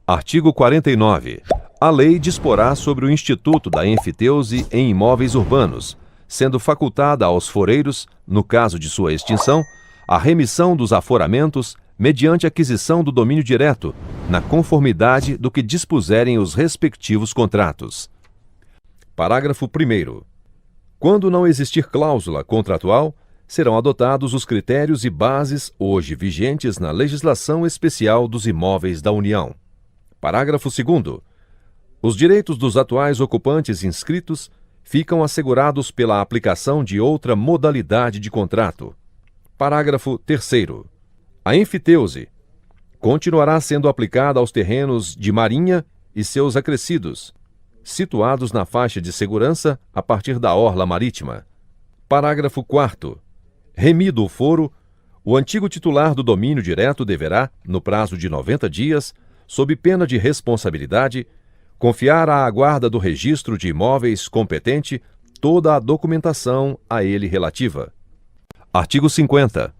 Artigo 49. A lei disporá sobre o Instituto da Enfiteuse em imóveis urbanos, sendo facultada aos foreiros, no caso de sua extinção, a remissão dos aforamentos mediante aquisição do domínio direto, na conformidade do que dispuserem os respectivos contratos. Parágrafo 1º. Quando não existir cláusula contratual, serão adotados os critérios e bases hoje vigentes na legislação especial dos imóveis da União. Parágrafo 2º. Os direitos dos atuais ocupantes inscritos ficam assegurados pela aplicação de outra modalidade de contrato. Parágrafo 3º. A enfiteuse continuará sendo aplicada aos terrenos de marinha e seus acrescidos, situados na faixa de segurança a partir da orla marítima. Parágrafo 4º. Remido o foro, o antigo titular do domínio direto deverá, no prazo de 90 dias, sob pena de responsabilidade, confiar à guarda do registro de imóveis competente toda a documentação a ele relativa. Artigo 50.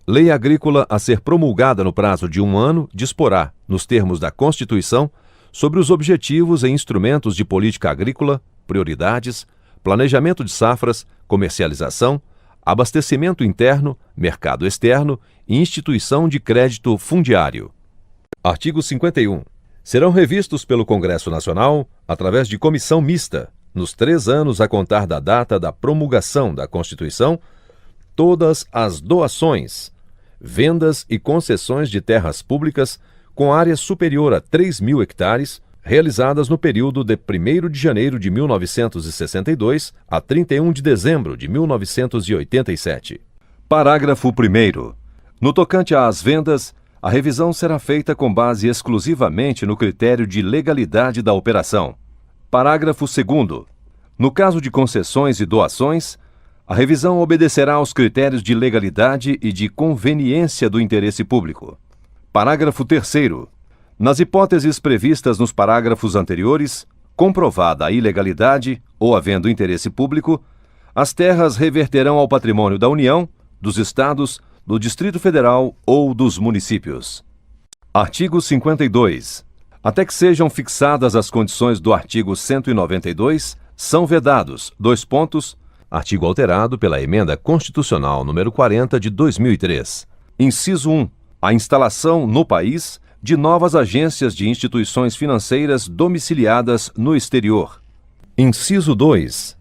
Lei agrícola a ser promulgada no prazo de 1 ano disporá, nos termos da Constituição, sobre os objetivos e instrumentos de política agrícola, prioridades, planejamento de safras, comercialização, abastecimento interno, mercado externo e instituição de crédito fundiário. Artigo 51. Serão revistos pelo Congresso Nacional, através de comissão mista, nos 3 anos a contar da data da promulgação da Constituição, todas as doações, vendas e concessões de terras públicas com área superior a 3.000 hectares, realizadas no período de 1º de janeiro de 1962 a 31 de dezembro de 1987. Parágrafo 1º. No tocante às vendas, a revisão será feita com base exclusivamente no critério de legalidade da operação. Parágrafo 2º. No caso de concessões e doações, a revisão obedecerá aos critérios de legalidade e de conveniência do interesse público. Parágrafo 3º. Nas hipóteses previstas nos parágrafos anteriores, comprovada a ilegalidade ou havendo interesse público, as terras reverterão ao patrimônio da União, dos Estados, do Distrito Federal ou dos municípios. Artigo 52. Até que sejam fixadas as condições do artigo 192, são vedados: artigo alterado pela Emenda Constitucional número 40 de 2003. Inciso 1. A instalação no país de novas agências de instituições financeiras domiciliadas no exterior. Inciso 2.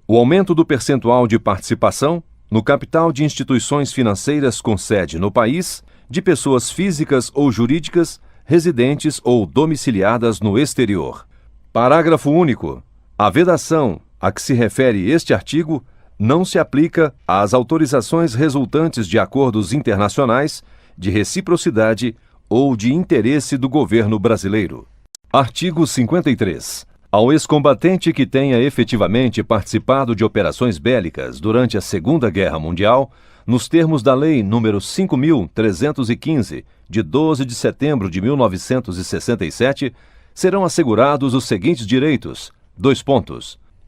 O aumento do percentual de participação no capital de instituições financeiras com sede no país, de pessoas físicas ou jurídicas residentes ou domiciliadas no exterior. Parágrafo único. A vedação a que se refere este artigo não se aplica às autorizações resultantes de acordos internacionais, de reciprocidade ou de interesse do governo brasileiro. Artigo 53. Ao ex-combatente que tenha efetivamente participado de operações bélicas durante a Segunda Guerra Mundial, nos termos da Lei nº 5.315, de 12 de setembro de 1967, serão assegurados os seguintes direitos: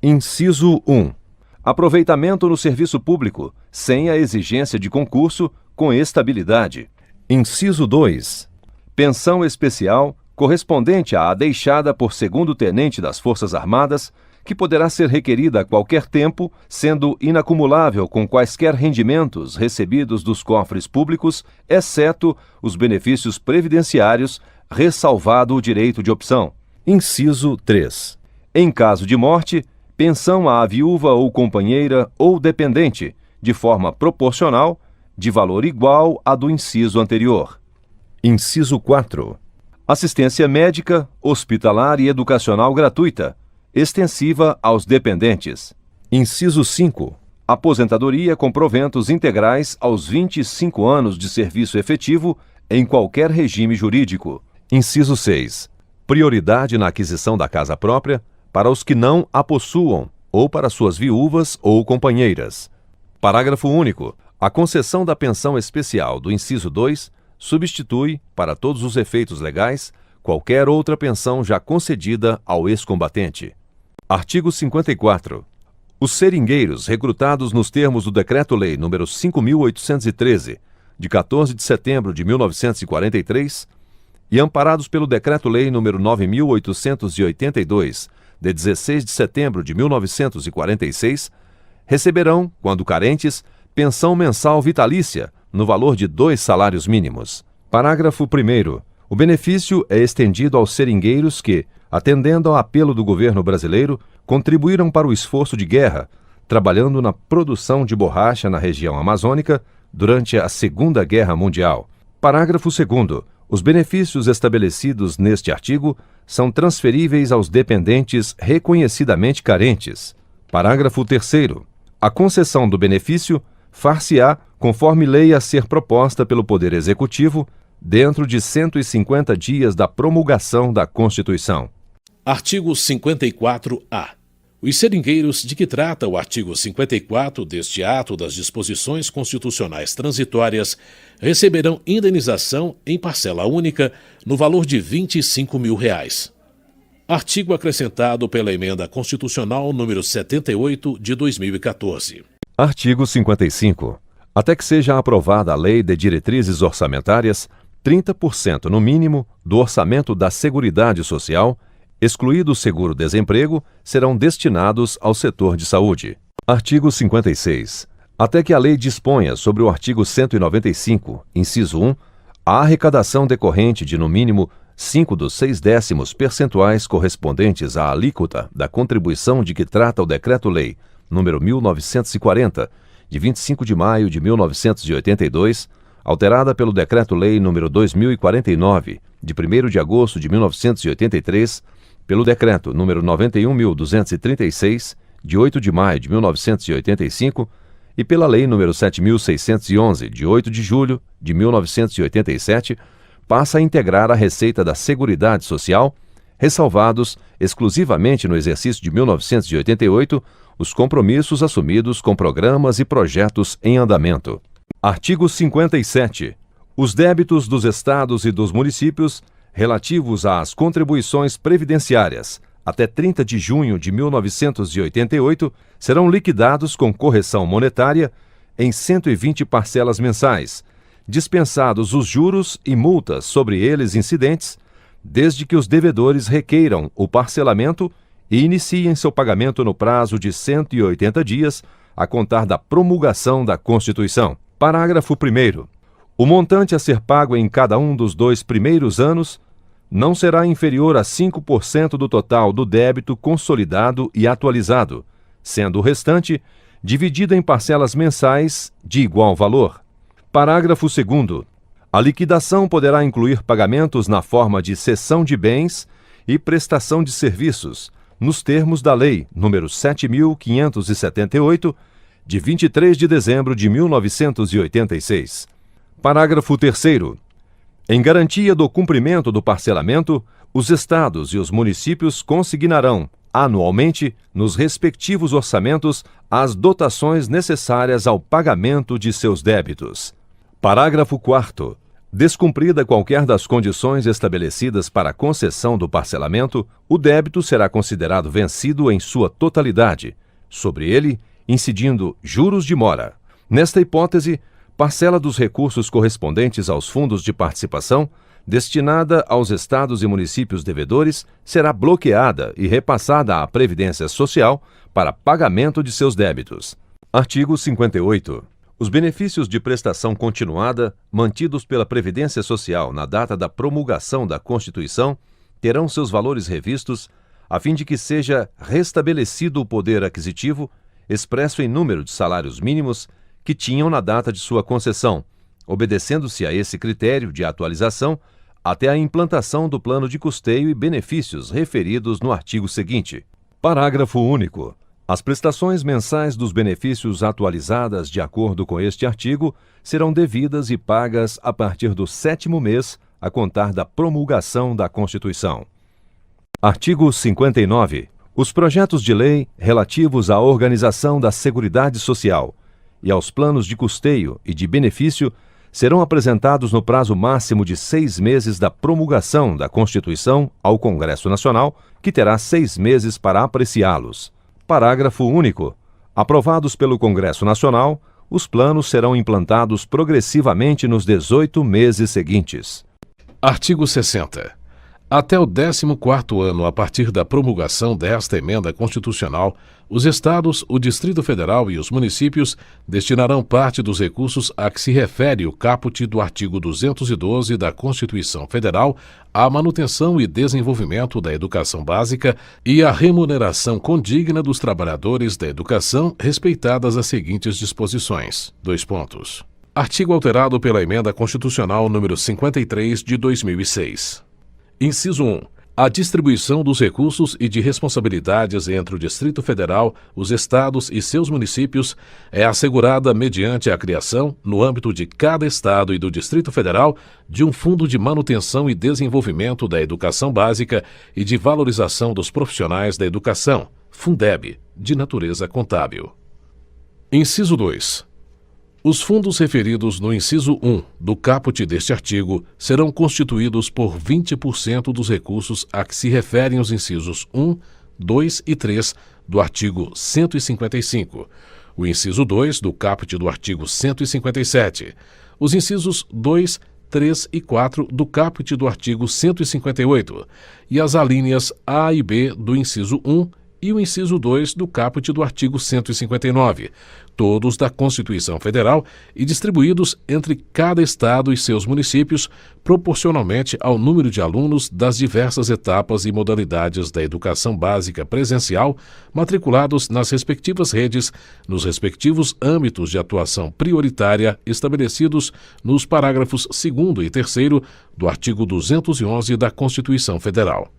Inciso 1. Aproveitamento no serviço público, sem a exigência de concurso, com estabilidade. Inciso 2. Pensão especial correspondente à deixada por segundo-tenente das Forças Armadas, que poderá ser requerida a qualquer tempo, sendo inacumulável com quaisquer rendimentos recebidos dos cofres públicos, exceto os benefícios previdenciários, ressalvado o direito de opção. Inciso 3. Em caso de morte, pensão à viúva ou companheira ou dependente, de forma proporcional, de valor igual à do inciso anterior. Inciso 4. Assistência médica, hospitalar e educacional gratuita, extensiva aos dependentes. Inciso 5. Aposentadoria com proventos integrais aos 25 anos de serviço efetivo em qualquer regime jurídico. Inciso 6. Prioridade na aquisição da casa própria para os que não a possuam ou para suas viúvas ou companheiras. Parágrafo único. A concessão da pensão especial do inciso 2 substitui, para todos os efeitos legais, qualquer outra pensão já concedida ao ex-combatente. Artigo 54. Os seringueiros recrutados nos termos do Decreto-Lei nº 5.813, de 14 de setembro de 1943, e amparados pelo Decreto-Lei nº 9.882, de 16 de setembro de 1946, receberão, quando carentes, pensão mensal vitalícia, no valor de 2 salários mínimos. Parágrafo 1º. O benefício é estendido aos seringueiros que, atendendo ao apelo do governo brasileiro, contribuíram para o esforço de guerra, trabalhando na produção de borracha na região amazônica durante a Segunda Guerra Mundial. Parágrafo 2º. Os benefícios estabelecidos neste artigo são transferíveis aos dependentes reconhecidamente carentes. Parágrafo 3º. A concessão do benefício far-se-á conforme lei a ser proposta pelo Poder Executivo, dentro de 150 dias da promulgação da Constituição. Artigo 54-A. Os seringueiros de que trata o artigo 54 deste ato das disposições constitucionais transitórias receberão indenização em parcela única no valor de R$ 25 mil. Artigo acrescentado pela Emenda Constitucional número 78 de 2014. Artigo 55. Até que seja aprovada a Lei de Diretrizes Orçamentárias, 30% no mínimo do orçamento da Seguridade Social, excluído o seguro-desemprego, serão destinados ao setor de saúde. Artigo 56. Até que a lei disponha sobre o artigo 195, inciso 1, a arrecadação decorrente de, no mínimo, 5/6 percentuais correspondentes à alíquota da contribuição de que trata o Decreto-Lei nº 1940, de 25 de maio de 1982, alterada pelo Decreto-Lei nº 2049, de 1º de agosto de 1983, pelo Decreto nº 91.236, de 8 de maio de 1985, e pela Lei nº 7.611, de 8 de julho de 1987, passa a integrar a receita da Seguridade Social, ressalvados, exclusivamente no exercício de 1988, os compromissos assumidos com programas e projetos em andamento. Artigo 57. Os débitos dos estados e dos municípios relativos às contribuições previdenciárias até 30 de junho de 1988 serão liquidados com correção monetária em 120 parcelas mensais, dispensados os juros e multas sobre eles incidentes, desde que os devedores requeiram o parcelamento e iniciem seu pagamento no prazo de 180 dias a contar da promulgação da Constituição. Parágrafo 1º. O montante a ser pago em cada um dos 2 primeiros anos não será inferior a 5% do total do débito consolidado e atualizado, sendo o restante dividido em parcelas mensais de igual valor. Parágrafo 2º. A liquidação poderá incluir pagamentos na forma de cessão de bens e prestação de serviços, nos termos da Lei nº 7.578, de 23 de dezembro de 1986. Parágrafo 3º. Em garantia do cumprimento do parcelamento, os estados e os municípios consignarão, anualmente, nos respectivos orçamentos, as dotações necessárias ao pagamento de seus débitos. Parágrafo 4º. Descumprida qualquer das condições estabelecidas para a concessão do parcelamento, o débito será considerado vencido em sua totalidade, sobre ele incidindo juros de mora. Nesta hipótese, parcela dos recursos correspondentes aos fundos de participação, destinada aos estados e municípios devedores, será bloqueada e repassada à Previdência Social para pagamento de seus débitos. Artigo 58. Os benefícios de prestação continuada, mantidos pela Previdência Social na data da promulgação da Constituição, terão seus valores revistos, a fim de que seja restabelecido o poder aquisitivo, expresso em número de salários mínimos, que tinham na data de sua concessão, obedecendo-se a esse critério de atualização até a implantação do plano de custeio e benefícios referidos no artigo seguinte. Parágrafo único. As prestações mensais dos benefícios atualizadas de acordo com este artigo serão devidas e pagas a partir do 7º mês a contar da promulgação da Constituição. Artigo 59. Os projetos de lei relativos à organização da Seguridade Social e aos planos de custeio e de benefício serão apresentados no prazo máximo de 6 meses da promulgação da Constituição ao Congresso Nacional, que terá 6 meses para apreciá-los. Parágrafo único. Aprovados pelo Congresso Nacional, os planos serão implantados progressivamente nos 18 meses seguintes. Artigo 60. Até o 14º ano a partir da promulgação desta emenda constitucional, os Estados, o Distrito Federal e os municípios destinarão parte dos recursos a que se refere o caput do artigo 212 da Constituição Federal à manutenção e desenvolvimento da educação básica e à remuneração condigna dos trabalhadores da educação, respeitadas as seguintes disposições. Dois pontos. Artigo alterado pela Emenda Constitucional número 53 de 2006. Inciso 1. A distribuição dos recursos e de responsabilidades entre o Distrito Federal, os Estados e seus municípios é assegurada mediante a criação, no âmbito de cada Estado e do Distrito Federal, de um Fundo de Manutenção e Desenvolvimento da Educação Básica e de Valorização dos Profissionais da Educação, Fundeb, de natureza contábil. Inciso 2. Os fundos referidos no inciso 1 do caput deste artigo serão constituídos por 20% dos recursos a que se referem os incisos 1, 2 e 3 do artigo 155, o inciso 2 do caput do artigo 157, os incisos 2, 3 e 4 do caput do artigo 158 e as alíneas A e B do inciso 1 e o inciso 2 do caput do artigo 159, todos da Constituição Federal e distribuídos entre cada Estado e seus municípios, proporcionalmente ao número de alunos das diversas etapas e modalidades da educação básica presencial, matriculados nas respectivas redes, nos respectivos âmbitos de atuação prioritária estabelecidos nos parágrafos 2º e 3º do artigo 211 da Constituição Federal.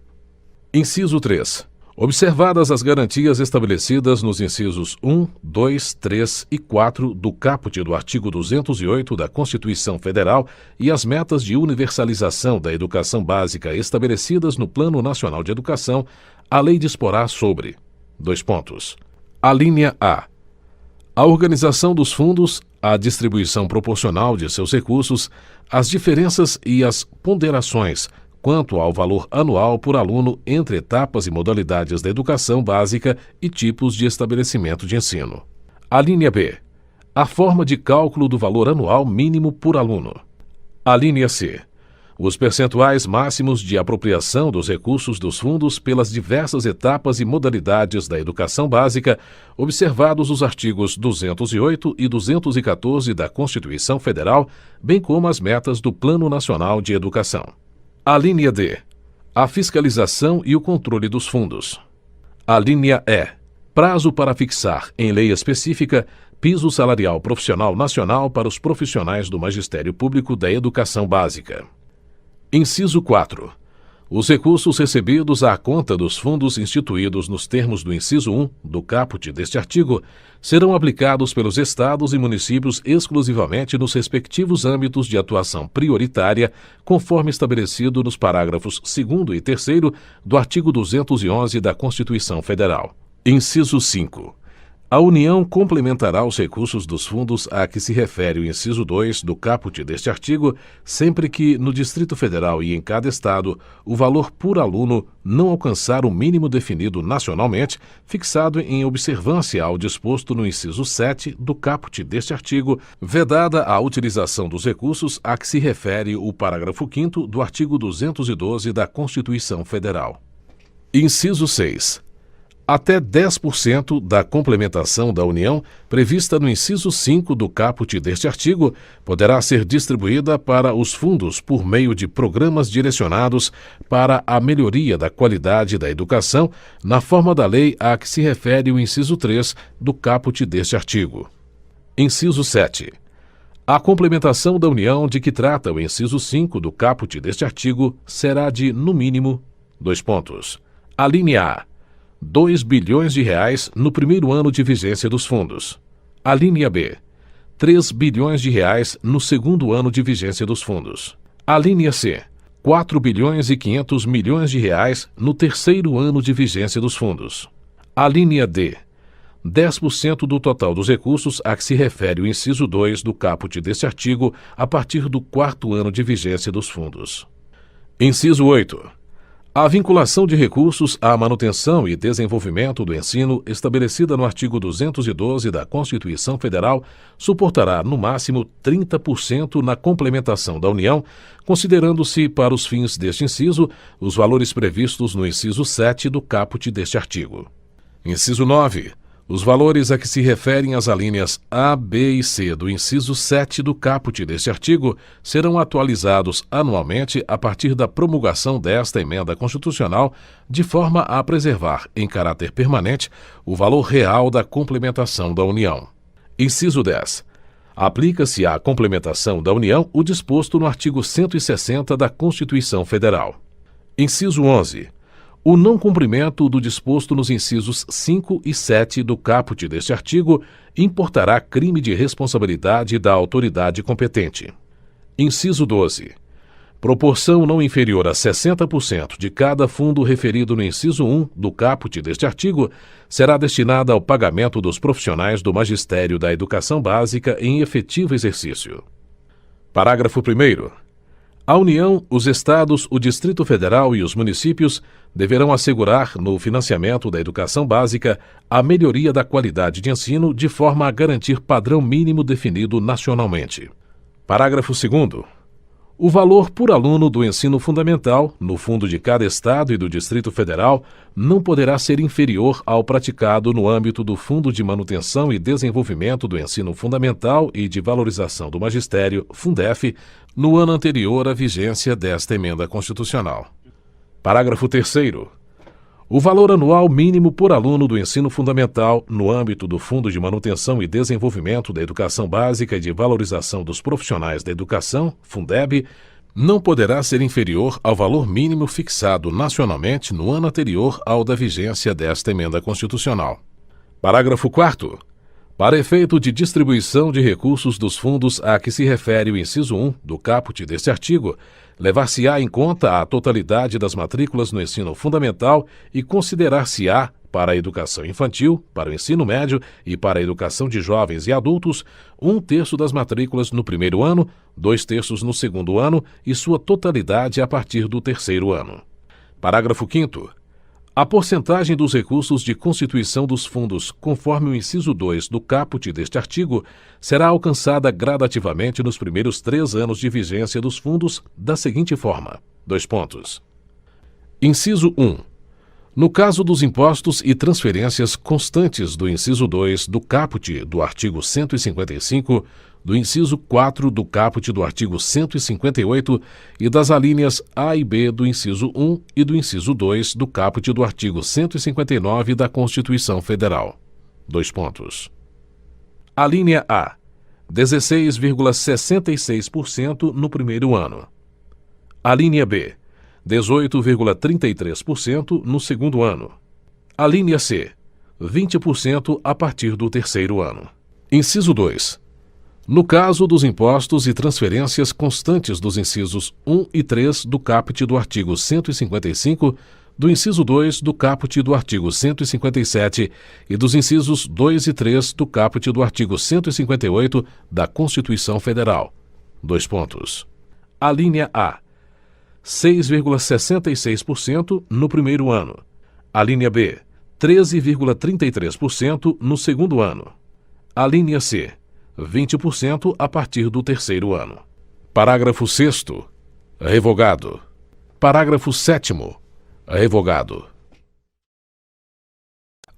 Inciso 3. Observadas as garantias estabelecidas nos incisos 1, 2, 3 e 4 do caput do artigo 208 da Constituição Federal e as metas de universalização da educação básica estabelecidas no Plano Nacional de Educação, a lei disporá sobre: dois pontos. Alínea A. A organização dos fundos, a distribuição proporcional de seus recursos, as diferenças e as ponderações quanto ao valor anual por aluno entre etapas e modalidades da educação básica e tipos de estabelecimento de ensino. Alínea B. A forma de cálculo do valor anual mínimo por aluno. Alínea C. Os percentuais máximos de apropriação dos recursos dos fundos pelas diversas etapas e modalidades da educação básica, observados os artigos 208 e 214 da Constituição Federal, bem como as metas do Plano Nacional de Educação. Alínea D. A fiscalização e o controle dos fundos. Alínea E. Prazo para fixar, em lei específica, piso salarial profissional nacional para os profissionais do Magistério Público da Educação Básica. Inciso 4. Os recursos recebidos à conta dos fundos instituídos nos termos do inciso 1 do caput deste artigo serão aplicados pelos Estados e municípios exclusivamente nos respectivos âmbitos de atuação prioritária, conforme estabelecido nos parágrafos 2º e 3º do artigo 211 da Constituição Federal. Inciso 5. A União complementará os recursos dos fundos a que se refere o inciso 2 do caput deste artigo, sempre que, no Distrito Federal e em cada Estado, o valor por aluno não alcançar o mínimo definido nacionalmente, fixado em observância ao disposto no inciso 7 do caput deste artigo, vedada a utilização dos recursos a que se refere o parágrafo 5º do artigo 212 da Constituição Federal. Inciso 6. Até 10% da complementação da União, prevista no inciso 5 do caput deste artigo, poderá ser distribuída para os fundos por meio de programas direcionados para a melhoria da qualidade da educação, na forma da lei a que se refere o inciso 3 do caput deste artigo. Inciso 7. A complementação da União de que trata o inciso 5 do caput deste artigo será de, no mínimo, dois pontos. Alínea A. 2 bilhões de reais no primeiro ano de vigência dos fundos. Alínea B. 3 bilhões de reais no segundo ano de vigência dos fundos. Alínea C. 4 bilhões e 500 milhões de reais no terceiro ano de vigência dos fundos. Alínea D. 10% do total dos recursos a que se refere o inciso 2 do caput deste artigo a partir do quarto ano de vigência dos fundos. Inciso 8. A vinculação de recursos à manutenção e desenvolvimento do ensino, estabelecida no artigo 212 da Constituição Federal, suportará, no máximo, 30% na complementação da União, considerando-se, para os fins deste inciso, os valores previstos no inciso 7 do caput deste artigo. Inciso 9. Os valores a que se referem as alíneas A, B e C do inciso 7 do caput deste artigo serão atualizados anualmente a partir da promulgação desta emenda constitucional, de forma a preservar, em caráter permanente, o valor real da complementação da União. Inciso 10. Aplica-se à complementação da União o disposto no artigo 160 da Constituição Federal. Inciso 11. O não cumprimento do disposto nos incisos 5 e 7 do caput deste artigo importará crime de responsabilidade da autoridade competente. Inciso 12. Proporção não inferior a 60% de cada fundo referido no inciso 1 do caput deste artigo será destinada ao pagamento dos profissionais do magistério da educação básica em efetivo exercício. Parágrafo 1º. A União, os Estados, o Distrito Federal e os municípios deverão assegurar, no financiamento da educação básica, a melhoria da qualidade de ensino de forma a garantir padrão mínimo definido nacionalmente. Parágrafo 2º. O valor por aluno do ensino fundamental, no fundo de cada Estado e do Distrito Federal, não poderá ser inferior ao praticado no âmbito do Fundo de Manutenção e Desenvolvimento do Ensino Fundamental e de Valorização do Magistério, Fundef, no ano anterior à vigência desta emenda constitucional. Parágrafo 3º. O valor anual mínimo por aluno do ensino fundamental, no âmbito do Fundo de Manutenção e Desenvolvimento da Educação Básica e de Valorização dos Profissionais da Educação, Fundeb, não poderá ser inferior ao valor mínimo fixado nacionalmente no ano anterior ao da vigência desta emenda constitucional. Parágrafo 4º. Para efeito de distribuição de recursos dos fundos a que se refere o inciso 1 do caput deste artigo, levar-se-á em conta a totalidade das matrículas no ensino fundamental e considerar-se-á, para a educação infantil, para o ensino médio e para a educação de jovens e adultos, 1/3 das matrículas no primeiro ano, 2/3 no segundo ano e sua totalidade a partir do terceiro ano. Parágrafo 5º. A porcentagem dos recursos de constituição dos fundos, conforme o inciso 2 do caput deste artigo, será alcançada gradativamente nos primeiros 3 anos de vigência dos fundos da seguinte forma: : Inciso 1. No caso dos impostos e transferências constantes do inciso 2 do caput do artigo 155, do inciso 4 do caput do artigo 158 e das alíneas A e B do inciso 1 e do inciso 2 do caput do artigo 159 da Constituição Federal. Alínea A. 16,66% no primeiro ano. Alínea B. 18,33% no segundo ano. Alínea C. 20% a partir do terceiro ano. Inciso 2. No caso dos impostos e transferências constantes dos incisos 1 e 3 do caput do artigo 155, do inciso 2 do caput do artigo 157 e dos incisos 2 e 3 do caput do artigo 158 da Constituição Federal. Alínea A. 6,66% no primeiro ano. Alínea B. 13,33% no segundo ano. Alínea C. 20% a partir do terceiro ano. Parágrafo 6º. Revogado. Parágrafo 7º. Revogado.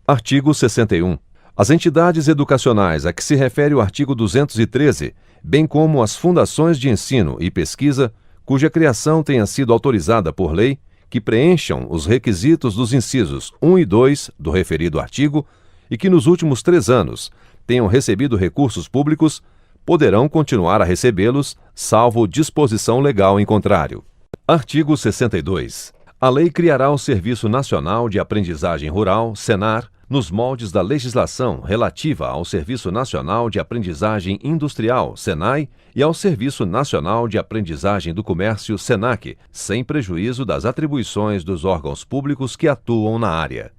Artigo 61. As entidades educacionais a que se refere o artigo 213, bem como as fundações de ensino e pesquisa, cuja criação tenha sido autorizada por lei, que preencham os requisitos dos incisos 1 e 2 do referido artigo e que nos últimos 3 anos tenham recebido recursos públicos, poderão continuar a recebê-los, salvo disposição legal em contrário. Artigo 62. A lei criará o Serviço Nacional de Aprendizagem Rural, Senar, nos moldes da legislação relativa ao Serviço Nacional de Aprendizagem Industrial, SENAI, e ao Serviço Nacional de Aprendizagem do Comércio, SENAC, sem prejuízo das atribuições dos órgãos públicos que atuam na área.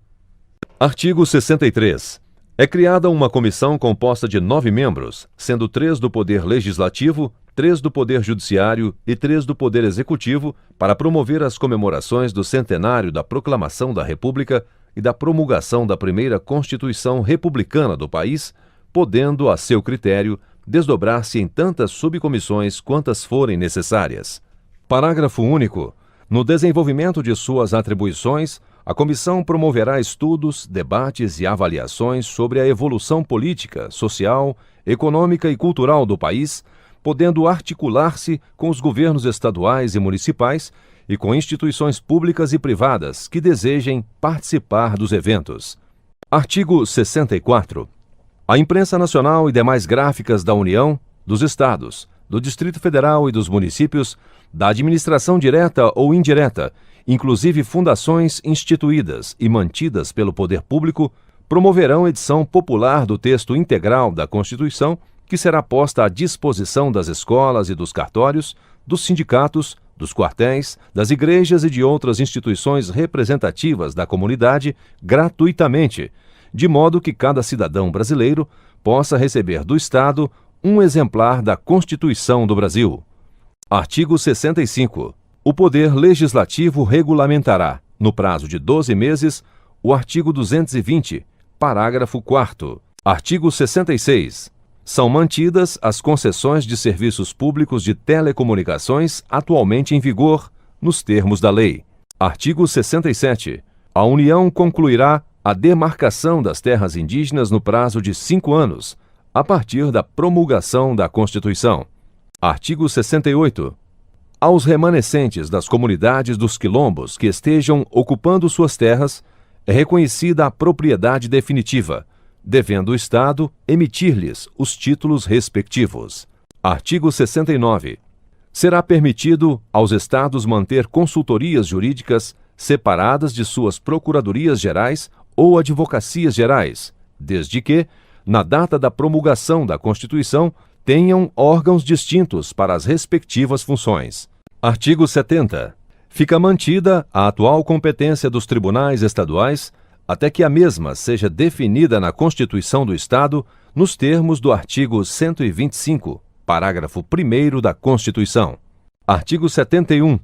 Artigo 63. É criada uma comissão composta de 9 membros, sendo 3 do Poder Legislativo, 3 do Poder Judiciário e 3 do Poder Executivo para promover as comemorações do centenário da Proclamação da República e da promulgação da primeira Constituição Republicana do país, podendo, a seu critério, desdobrar-se em tantas subcomissões quantas forem necessárias. Parágrafo único. No desenvolvimento de suas atribuições, a comissão promoverá estudos, debates e avaliações sobre a evolução política, social, econômica e cultural do país, podendo articular-se com os governos estaduais e municipais e com instituições públicas e privadas que desejem participar dos eventos. Artigo 64. A imprensa nacional e demais gráficas da União, dos Estados, do Distrito Federal e dos municípios, da administração direta ou indireta, inclusive fundações instituídas e mantidas pelo poder público, promoverão edição popular do texto integral da Constituição, que será posta à disposição das escolas e dos cartórios, dos sindicatos, dos quartéis, das igrejas e de outras instituições representativas da comunidade gratuitamente, de modo que cada cidadão brasileiro possa receber do Estado um exemplar da Constituição do Brasil. Artigo 65. O Poder Legislativo regulamentará, no prazo de 12 meses, o artigo 220, parágrafo 4º. Artigo 66. São mantidas as concessões de serviços públicos de telecomunicações atualmente em vigor, nos termos da lei. Artigo 67. A União concluirá a demarcação das terras indígenas no prazo de 5 anos, a partir da promulgação da Constituição. Artigo 68. Aos remanescentes das comunidades dos quilombos que estejam ocupando suas terras, é reconhecida a propriedade definitiva, devendo o Estado emitir-lhes os títulos respectivos. Artigo 69. Será permitido aos Estados manter consultorias jurídicas separadas de suas procuradorias gerais ou advocacias gerais, desde que, na data da promulgação da Constituição, tenham órgãos distintos para as respectivas funções. Artigo 70. Fica mantida a atual competência dos tribunais estaduais até que a mesma seja definida na Constituição do Estado nos termos do artigo 125, parágrafo 1º da Constituição. Artigo 71.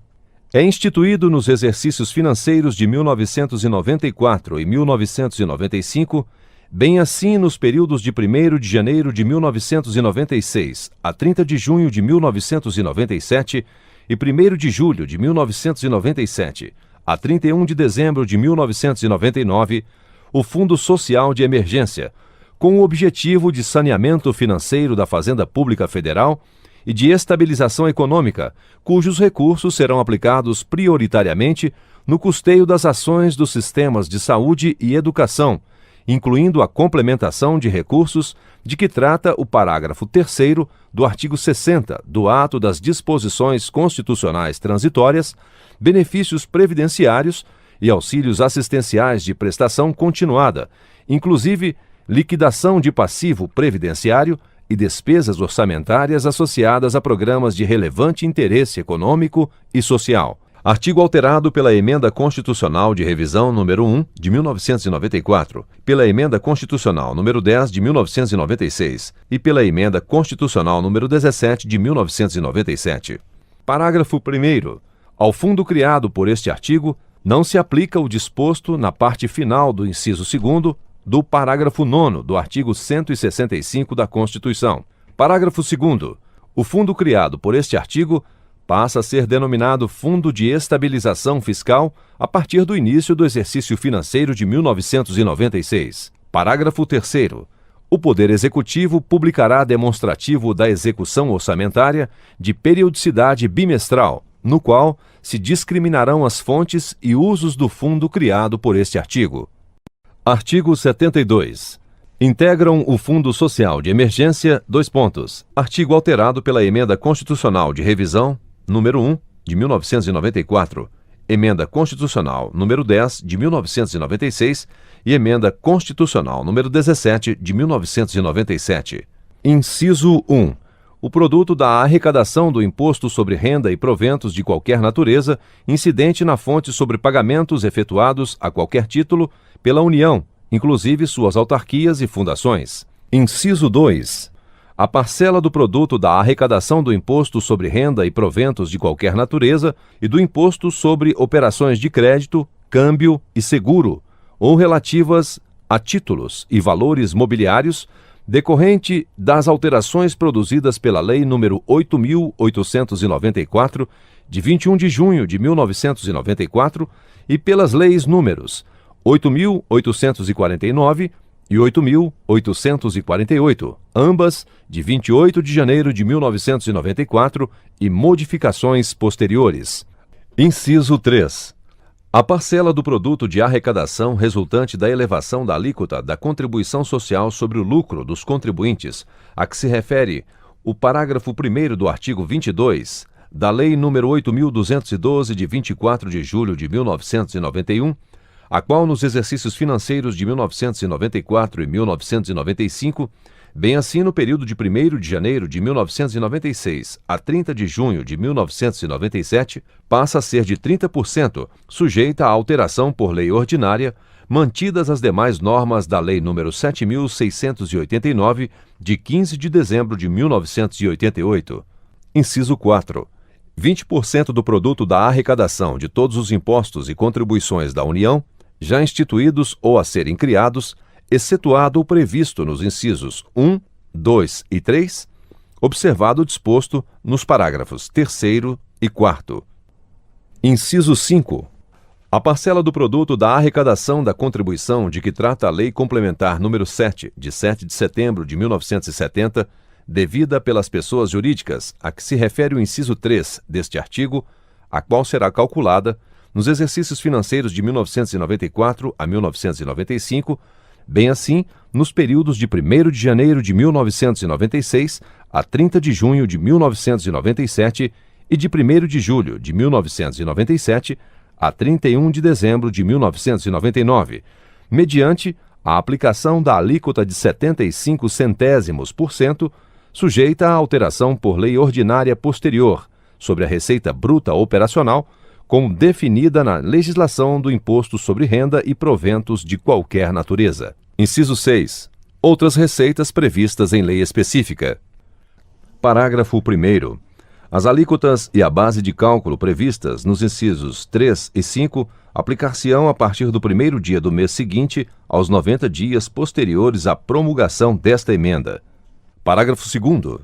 É instituído nos exercícios financeiros de 1994 e 1995, bem assim nos períodos de 1º de janeiro de 1996 a 30 de junho de 1997 e 1º de julho de 1997 a 31 de dezembro de 1999, o Fundo Social de Emergência, com o objetivo de saneamento financeiro da Fazenda Pública Federal e de estabilização econômica, cujos recursos serão aplicados prioritariamente no custeio das ações dos sistemas de saúde e educação, incluindo a complementação de recursos de que trata o parágrafo 3º do artigo 60 do Ato das Disposições Constitucionais Transitórias, benefícios previdenciários e auxílios assistenciais de prestação continuada, inclusive liquidação de passivo previdenciário e despesas orçamentárias associadas a programas de relevante interesse econômico e social. Artigo alterado pela Emenda Constitucional de Revisão número 1, de 1994, pela Emenda Constitucional número 10, de 1996 e pela Emenda Constitucional número 17, de 1997. Parágrafo 1º. Ao fundo criado por este artigo, não se aplica o disposto na parte final do inciso 2º do parágrafo 9º do artigo 165 da Constituição. Parágrafo 2º. O fundo criado por este artigo passa a ser denominado Fundo de Estabilização Fiscal a partir do início do exercício financeiro de 1996. Parágrafo 3º. O Poder Executivo publicará demonstrativo da execução orçamentária de periodicidade bimestral, no qual se discriminarão as fontes e usos do fundo criado por este artigo. Artigo 72. Integram o Fundo Social de Emergência, Artigo alterado pela Emenda Constitucional de Revisão, número 1, de 1994, Emenda Constitucional número 10, de 1996 e Emenda Constitucional número 17, de 1997. Inciso 1. O produto da arrecadação do Imposto sobre Renda e Proventos de qualquer natureza, incidente na fonte sobre pagamentos efetuados a qualquer título pela União, inclusive suas autarquias e fundações. Inciso 2. a parcela do produto da arrecadação do imposto sobre renda e proventos de qualquer natureza e do imposto sobre operações de crédito, câmbio e seguro, ou relativas a títulos e valores mobiliários, decorrente das alterações produzidas pela Lei nº 8.894, de 21 de junho de 1994, e pelas leis números 8.849 e 8.848, ambas de 28 de janeiro de 1994, e modificações posteriores. Inciso 3. A parcela do produto de arrecadação resultante da elevação da alíquota da contribuição social sobre o lucro dos contribuintes, a que se refere o parágrafo 1º do artigo 22 da Lei nº 8.212, de 24 de julho de 1991, a qual nos exercícios financeiros de 1994 e 1995, bem assim no período de 1º de janeiro de 1996 a 30 de junho de 1997, passa a ser de 30%, sujeita a alteração por lei ordinária, mantidas as demais normas da Lei nº 7.689, de 15 de dezembro de 1988. Inciso 4. 20% do produto da arrecadação de todos os impostos e contribuições da União, já instituídos ou a serem criados, excetuado o previsto nos incisos 1, 2 e 3, observado o disposto nos parágrafos 3º e 4º. Inciso 5. A parcela do produto da arrecadação da contribuição de que trata a Lei Complementar nº 7, de 7 de setembro de 1970, devida pelas pessoas jurídicas, a que se refere o inciso 3 deste artigo, a qual será calculada nos exercícios financeiros de 1994 a 1995, bem assim nos períodos de 1º de janeiro de 1996 a 30 de junho de 1997 e de 1º de julho de 1997 a 31 de dezembro de 1999, mediante a aplicação da alíquota de 75 centésimos por cento, sujeita à alteração por lei ordinária posterior, sobre a receita bruta operacional, como definida na legislação do Imposto sobre Renda e Proventos de qualquer natureza. Inciso 6. Outras receitas previstas em lei específica. Parágrafo 1º. As alíquotas e a base de cálculo previstas nos incisos 3 e 5 aplicar-se-ão a partir do 1º dia do mês seguinte aos 90 dias posteriores à promulgação desta emenda. Parágrafo 2º.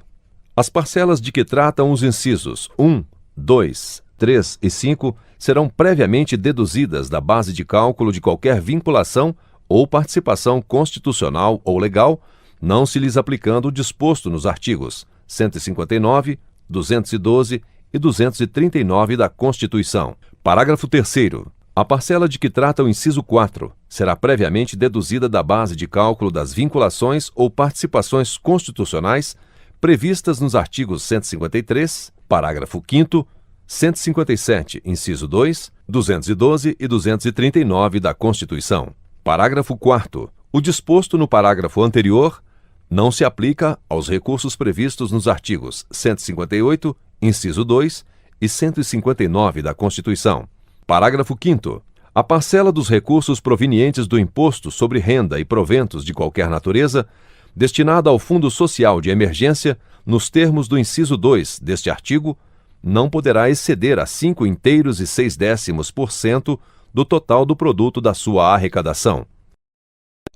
As parcelas de que tratam os incisos 1, 2, 3 e 5 serão previamente deduzidas da base de cálculo de qualquer vinculação ou participação constitucional ou legal, não se lhes aplicando o disposto nos artigos 159, 212 e 239 da Constituição. Parágrafo 3º. A parcela de que trata o inciso 4 será previamente deduzida da base de cálculo das vinculações ou participações constitucionais previstas nos artigos 153, parágrafo 5º, 157, inciso 2, 212 e 239 da Constituição. Parágrafo 4º. O disposto no parágrafo anterior não se aplica aos recursos previstos nos artigos 158, inciso 2 e 159 da Constituição. Parágrafo 5º. A parcela dos recursos provenientes do Imposto sobre Renda e Proventos de qualquer natureza, destinada ao Fundo Social de Emergência, nos termos do inciso 2 deste artigo, não poderá exceder a 5,6% do total do produto da sua arrecadação.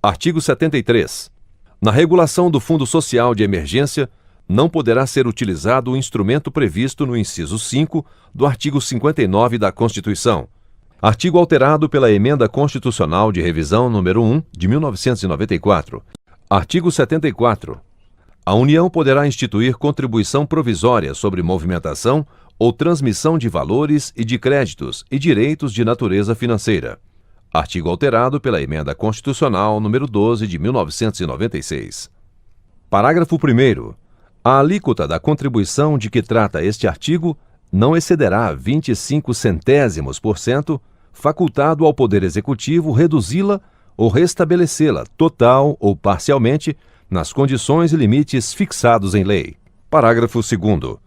Artigo 73. Na regulação do Fundo Social de Emergência, não poderá ser utilizado o instrumento previsto no inciso 5 do artigo 59 da Constituição. Artigo alterado pela Emenda Constitucional de Revisão número 1, de 1994. Artigo 74. A União poderá instituir contribuição provisória sobre movimentação ou transmissão de valores e de créditos e direitos de natureza financeira. Artigo alterado pela Emenda Constitucional número 12 de 1996. Parágrafo 1º. A alíquota da contribuição de que trata este artigo não excederá 25 centésimos por cento, facultado ao Poder Executivo reduzi-la ou restabelecê-la total ou parcialmente nas condições e limites fixados em lei. Parágrafo 2º.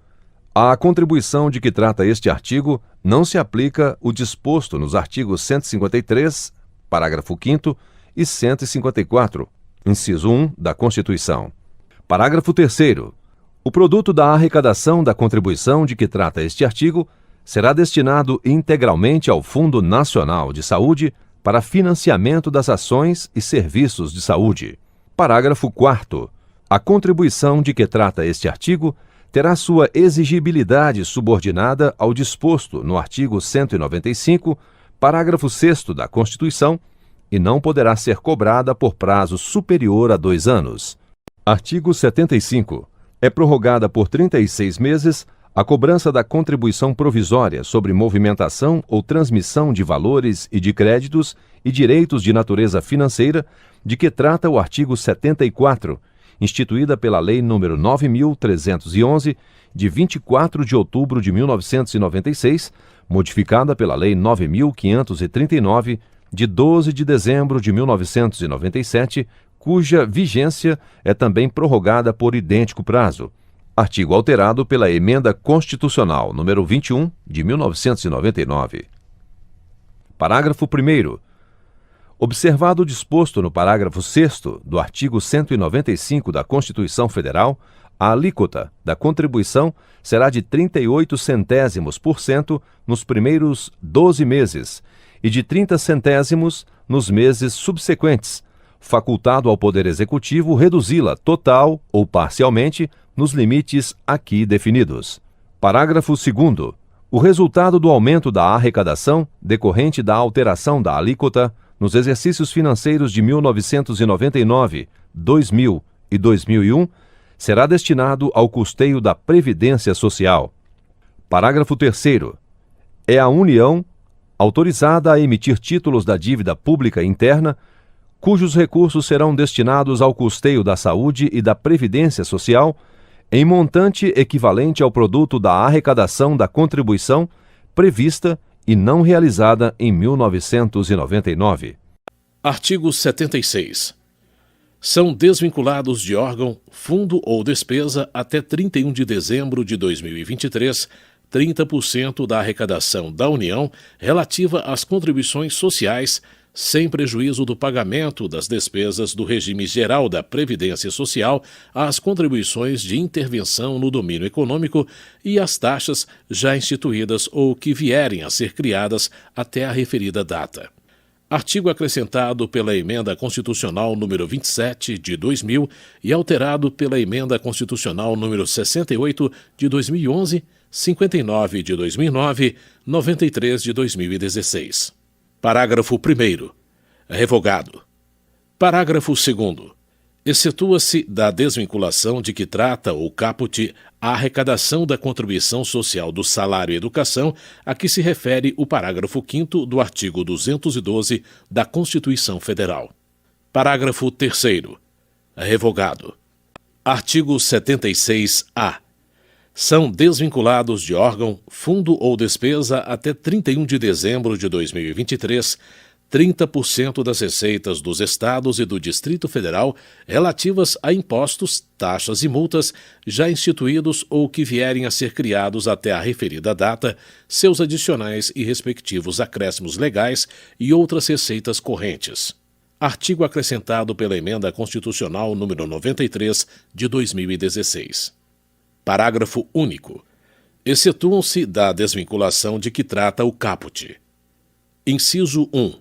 À contribuição de que trata este artigo não se aplica o disposto nos artigos 153, parágrafo 5º e 154, inciso 1 da Constituição. Parágrafo 3º. O produto da arrecadação da contribuição de que trata este artigo será destinado integralmente ao Fundo Nacional de Saúde para financiamento das ações e serviços de saúde. Parágrafo 4º. A contribuição de que trata este artigo terá sua exigibilidade subordinada ao disposto no artigo 195, parágrafo 6º da Constituição, e não poderá ser cobrada por prazo superior a 2 anos. Artigo 75. É prorrogada por 36 meses a cobrança da contribuição provisória sobre movimentação ou transmissão de valores e de créditos e direitos de natureza financeira, de que trata o artigo 74, instituída pela Lei nº 9.311, de 24 de outubro de 1996, modificada pela Lei 9.539, de 12 de dezembro de 1997, cuja vigência é também prorrogada por idêntico prazo. Artigo alterado pela Emenda Constitucional nº 21, de 1999. Parágrafo 1º. Observado o disposto no parágrafo 6º do artigo 195 da Constituição Federal, a alíquota da contribuição será de 38 centésimos por cento nos primeiros 12 meses e de 30 centésimos nos meses subsequentes, facultado ao Poder Executivo reduzi-la total ou parcialmente nos limites aqui definidos. Parágrafo 2º. O resultado do aumento da arrecadação decorrente da alteração da alíquota nos exercícios financeiros de 1999, 2000 e 2001 será destinado ao custeio da Previdência Social. Parágrafo 3º. É a União autorizada a emitir títulos da dívida pública interna, cujos recursos serão destinados ao custeio da saúde e da Previdência Social, em montante equivalente ao produto da arrecadação da contribuição prevista e não realizada em 1999. Artigo 76. São desvinculados de órgão, fundo ou despesa até 31 de dezembro de 2023, 30% da arrecadação da União relativa às contribuições sociais, sem prejuízo do pagamento das despesas do regime geral da Previdência Social, às contribuições de intervenção no domínio econômico e às taxas já instituídas ou que vierem a ser criadas até a referida data. Artigo acrescentado pela Emenda Constitucional número 27 de 2000 e alterado pela Emenda Constitucional número 68 de 2011, 59 de 2009, 93 de 2016. Parágrafo 1º. Revogado. Parágrafo 2º. Excetua-se da desvinculação de que trata o caput a arrecadação da contribuição social do salário e educação a que se refere o parágrafo 5º do artigo 212 da Constituição Federal. Parágrafo 3º. Revogado. Artigo 76-A. São desvinculados de órgão, fundo ou despesa até 31 de dezembro de 2023, 30% das receitas dos Estados e do Distrito Federal relativas a impostos, taxas e multas já instituídos ou que vierem a ser criados até a referida data, seus adicionais e respectivos acréscimos legais e outras receitas correntes. Artigo acrescentado pela Emenda Constitucional número 93 de 2016. Parágrafo único. Excetuam-se da desvinculação de que trata o caput. Inciso 1.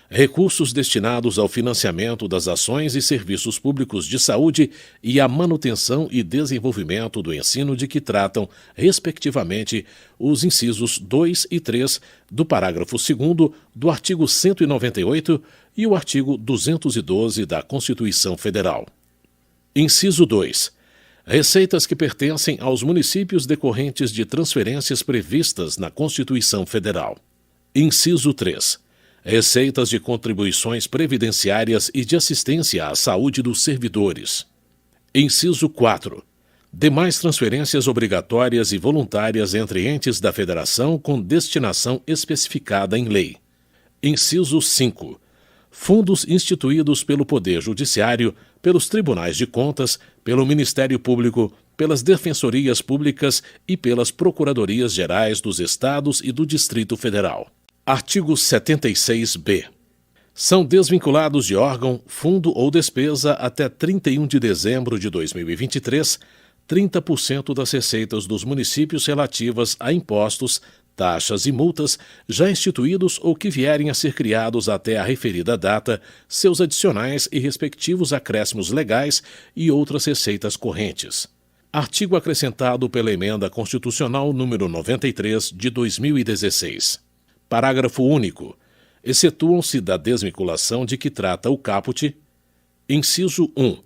Recursos destinados ao financiamento das ações e serviços públicos de saúde e à manutenção e desenvolvimento do ensino de que tratam, respectivamente, os incisos 2 e 3 do parágrafo 2º do artigo 198 e o artigo 212 da Constituição Federal. Inciso 2. Receitas que pertencem aos municípios decorrentes de transferências previstas na Constituição Federal. Inciso 3. Receitas de contribuições previdenciárias e de assistência à saúde dos servidores. Inciso 4. Demais transferências obrigatórias e voluntárias entre entes da Federação com destinação especificada em lei. Inciso 5. Fundos instituídos pelo Poder Judiciário, pelos Tribunais de Contas, pelo Ministério Público, pelas Defensorias Públicas e pelas Procuradorias Gerais dos Estados e do Distrito Federal. Artigo 76-B. São desvinculados de órgão, fundo ou despesa até 31 de dezembro de 2023, 30% das receitas dos municípios relativas a impostos, taxas e multas já instituídos ou que vierem a ser criados até a referida data, seus adicionais e respectivos acréscimos legais e outras receitas correntes. Artigo acrescentado pela Emenda Constitucional número 93 de 2016. Parágrafo único. Excetuam-se da desvinculação de que trata o caput: inciso 1.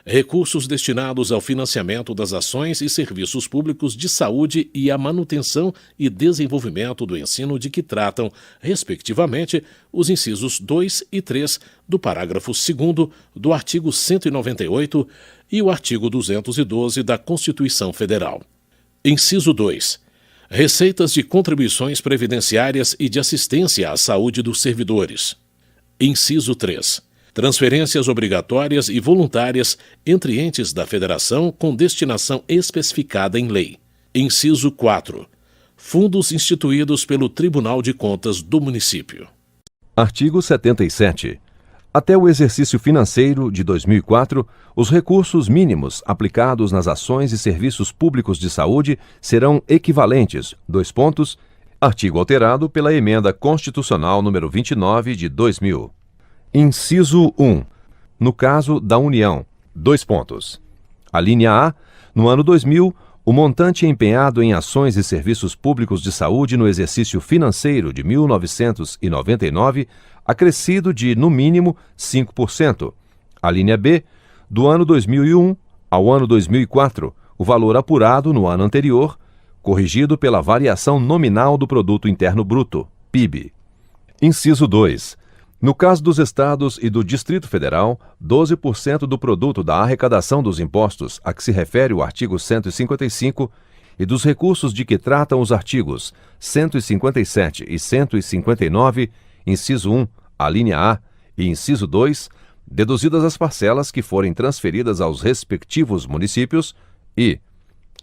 Recursos destinados ao financiamento das ações e serviços públicos de saúde e à manutenção e desenvolvimento do ensino de que tratam, respectivamente, os incisos 2 e 3 do parágrafo 2º do artigo 198 e o artigo 212 da Constituição Federal. Inciso 2. Receitas de contribuições previdenciárias e de assistência à saúde dos servidores. Inciso 3. Transferências obrigatórias e voluntárias entre entes da Federação com destinação especificada em lei. Inciso 4. Fundos instituídos pelo Tribunal de Contas do município. Artigo 77. Até o exercício financeiro de 2004, os recursos mínimos aplicados nas ações e serviços públicos de saúde serão equivalentes: artigo alterado pela Emenda Constitucional número 29 de 2000. Inciso 1. No caso da União: a linha A, no ano 2000, o montante empenhado em ações e serviços públicos de saúde no exercício financeiro de 1999, acrescido de, no mínimo, 5%. A linha B, do ano 2001 ao ano 2004, o valor apurado no ano anterior, corrigido pela variação nominal do Produto Interno Bruto, PIB. Inciso 2. No caso dos Estados e do Distrito Federal, 12% do produto da arrecadação dos impostos a que se refere o artigo 155 e dos recursos de que tratam os artigos 157 e 159, inciso 1, a linha A, e inciso 2, deduzidas as parcelas que forem transferidas aos respectivos municípios, e,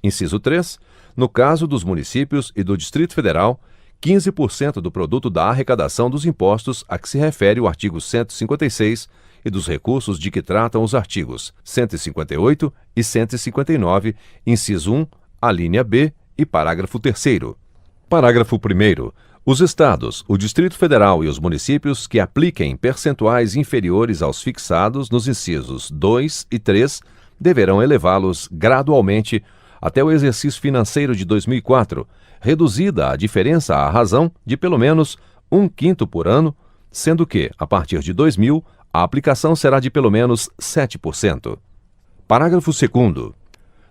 inciso 3, no caso dos municípios e do Distrito Federal, 15% do produto da arrecadação dos impostos a que se refere o artigo 156 e dos recursos de que tratam os artigos 158 e 159, inciso 1, a linha B e parágrafo 3º. Parágrafo 1º. Os Estados, o Distrito Federal e os municípios que apliquem percentuais inferiores aos fixados nos incisos 2 e 3 deverão elevá-los gradualmente até o exercício financeiro de 2004, reduzida a diferença à razão de pelo menos 1/5 por ano, sendo que, a partir de 2000, a aplicação será de pelo menos 7%. Parágrafo 2º.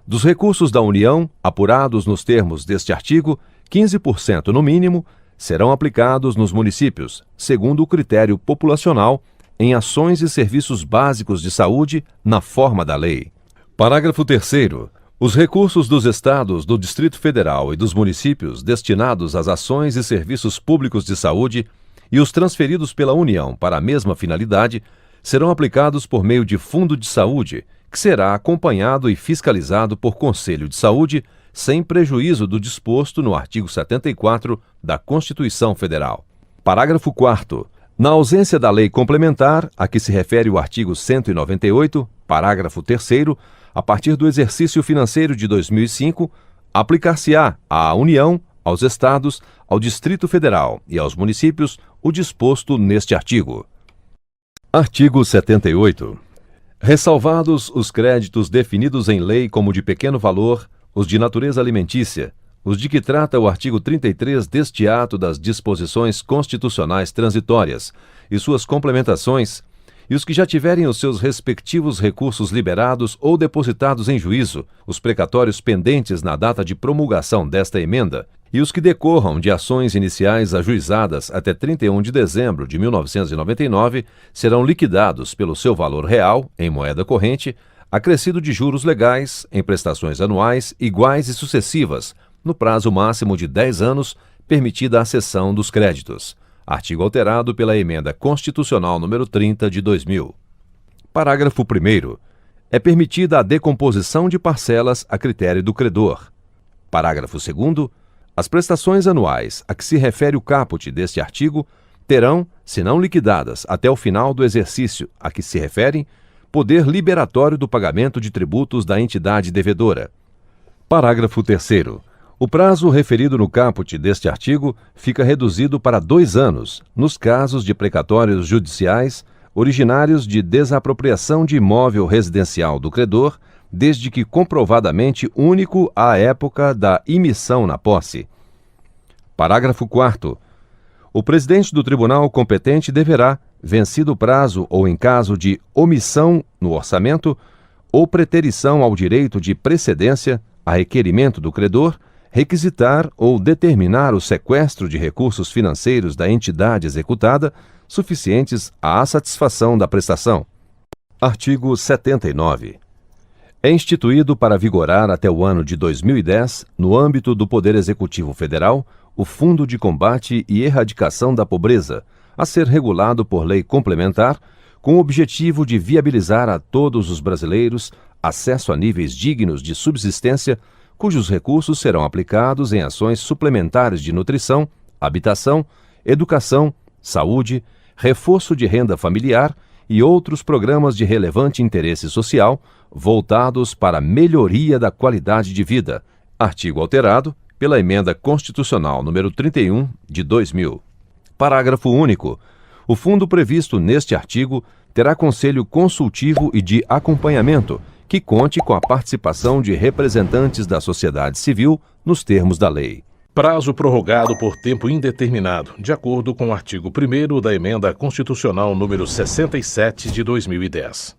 Dos recursos da União, apurados nos termos deste artigo, 15% no mínimo, serão aplicados nos municípios, segundo o critério populacional, em ações e serviços básicos de saúde, na forma da lei. Parágrafo 3º. Os recursos dos Estados, do Distrito Federal e dos municípios destinados às ações e serviços públicos de saúde e os transferidos pela União para a mesma finalidade serão aplicados por meio de Fundo de Saúde, que será acompanhado e fiscalizado por Conselho de Saúde, sem prejuízo do disposto no artigo 74 da Constituição Federal. Parágrafo 4º. Na ausência da lei complementar, a que se refere o artigo 198, parágrafo 3º, a partir do exercício financeiro de 2005, aplicar-se-á à União, aos Estados, ao Distrito Federal e aos municípios o disposto neste artigo. Artigo 78. Ressalvados os créditos definidos em lei como de pequeno valor, os de natureza alimentícia, os de que trata o artigo 33 deste ato das disposições constitucionais transitórias e suas complementações, e os que já tiverem os seus respectivos recursos liberados ou depositados em juízo, os precatórios pendentes na data de promulgação desta emenda, e os que decorram de ações iniciais ajuizadas até 31 de dezembro de 1999, serão liquidados pelo seu valor real, em moeda corrente, acrescido de juros legais, em prestações anuais iguais e sucessivas, no prazo máximo de 10 anos, permitida a cessão dos créditos. Artigo alterado pela Emenda Constitucional número 30 de 2000. Parágrafo 1º. É permitida a decomposição de parcelas a critério do credor. Parágrafo 2º. As prestações anuais a que se refere o caput deste artigo terão, se não liquidadas até o final do exercício a que se referem, poder liberatório do pagamento de tributos da entidade devedora. Parágrafo 3º. O prazo referido no caput deste artigo fica reduzido para 2 anos, nos casos de precatórios judiciais originários de desapropriação de imóvel residencial do credor, desde que comprovadamente único à época da imissão na posse. Parágrafo 4º. O presidente do tribunal competente deverá, vencido o prazo ou em caso de omissão no orçamento, ou preterição ao direito de precedência, a requerimento do credor, requisitar ou determinar o sequestro de recursos financeiros da entidade executada, suficientes à satisfação da prestação. Artigo 79. É instituído para vigorar até o ano de 2010, no âmbito do Poder Executivo Federal, o Fundo de Combate e Erradicação da Pobreza, a ser regulado por lei complementar, com o objetivo de viabilizar a todos os brasileiros acesso a níveis dignos de subsistência, cujos recursos serão aplicados em ações suplementares de nutrição, habitação, educação, saúde, reforço de renda familiar e outros programas de relevante interesse social voltados para a melhoria da qualidade de vida. Artigo alterado pela Emenda Constitucional número 31 de 2000. Parágrafo único. O fundo previsto neste artigo terá conselho consultivo e de acompanhamento, que conte com a participação de representantes da sociedade civil nos termos da lei. Prazo prorrogado por tempo indeterminado, de acordo com o artigo 1º da Emenda Constitucional número 67 de 2010.